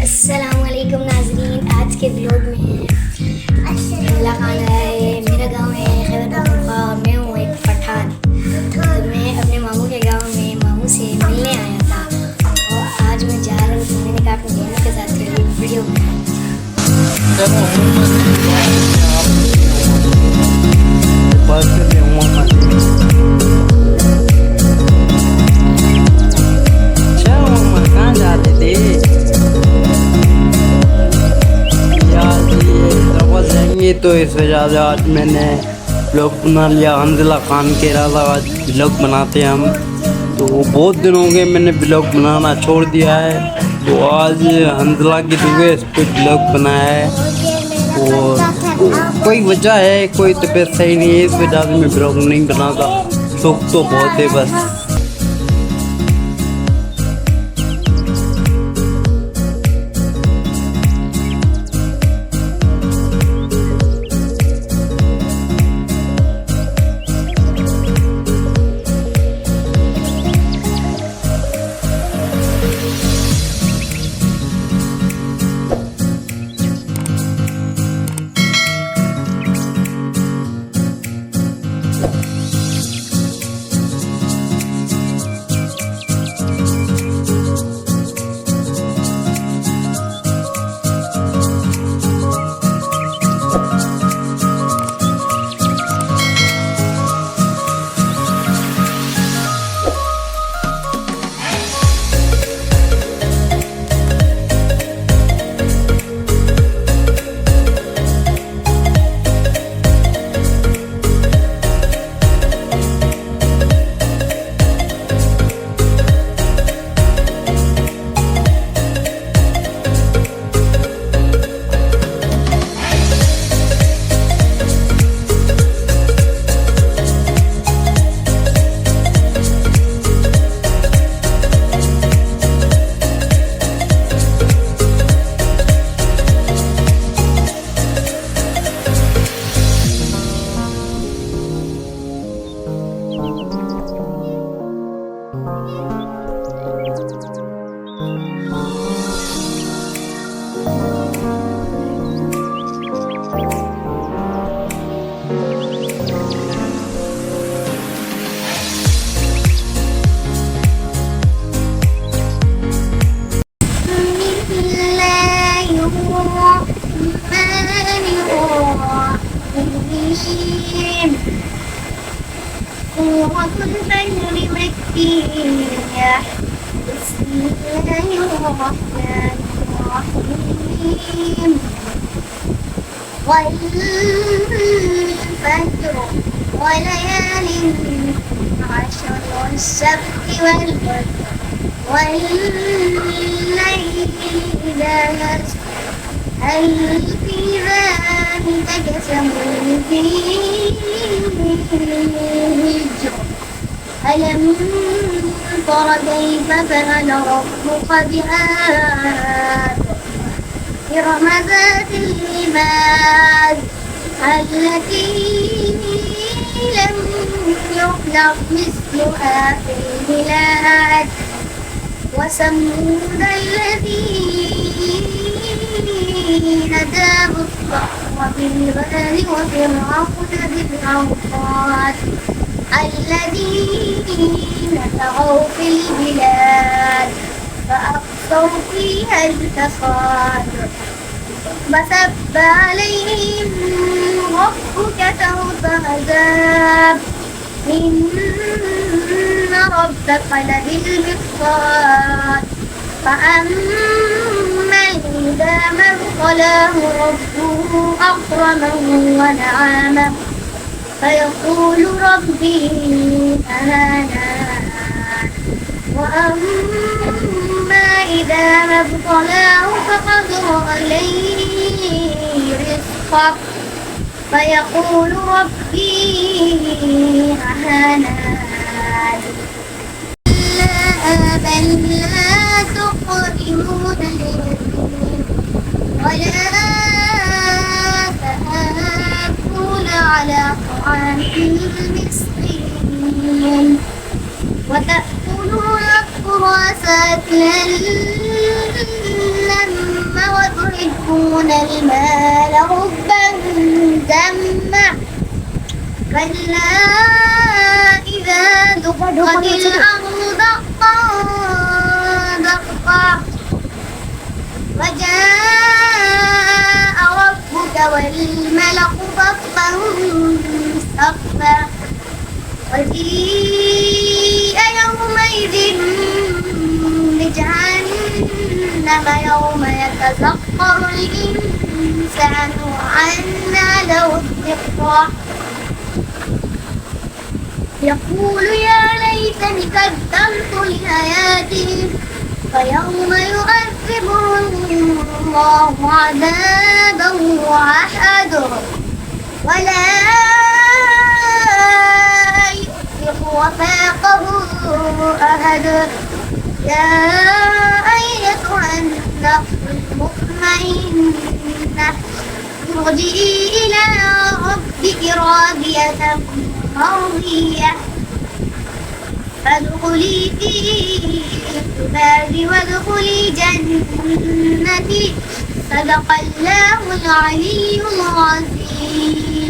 अस्सलामुअलैकुम नाज़रीन, आज के ब्लॉग में मेरा खाना है। मेरा गांव है खैबर पख्तूनख्वा और मैं हूँ एक पठान। तो मैं अपने मामू के गांव में मामू से मिलने आया था और आज मैं जा रहा हूँ, तो मैंने कहा अपने दोनों के साथ चलिए वीडियो बनाएं। तो इस वजह से आज मैंने ब्लॉग बना लिया। हंजला खान के राजा आज ब्लॉग बनाते हैं हम। तो बहुत दिन हो गए मैंने ब्लॉग बनाना छोड़ दिया है, तो आज हंजला की रिक्वेस्ट पे ब्लॉग बनाया है। और कोई वजह है, कोई तबीयत सही नहीं है, इस वजह से मैं ब्लॉग नहीं बनाता। शौक तो बहुत है बस। والفجر مكية بسم الله الرحمن الرحيم والفجر وليال عشر والسبت والوتر والليل إذا يسر هل في ذلك قسم ألم تر كيف فعل ربك بعاد إرم ذات العماد التي لم يخلق مثلها في البلاد وثمود الذين جابوا الصخر بالواد وفرعون ذي الأوتاد الذين طغوا في البلاد فأقصوا فيها الفساد فسب عليهم ربك سوط عذاب إن ربك لبالمرصاد فأما إذا ما ابتلاه ربه أكرمه ونعمه فيقول ربي أهانن وأما إذا ما ابتلاه فقدر عليه رزقه فيقول ربي أهانن بل لا تقدمون ولا تآكلون على طعام المسكين وتأكلون التراث أكلا لما وتحبون المال حبا جما كلا إذا دقت الأرض دقا دقا وجاء ربك والملك صفا صفا وجيء يومئذ بجهنم يوم يتذكر الإنسان وأنى له الذكرى يقول يا ليتني قدمت لحياتي فيوم يؤذبه الله عذابا وأحد ولا يؤثق وثاقه أحد يا أيتها النفس المطمئنة ارجعي إلى ربك راضية مرضية فادخلي في عبادي وادخلي جنتي صدق الله العلي العظيم.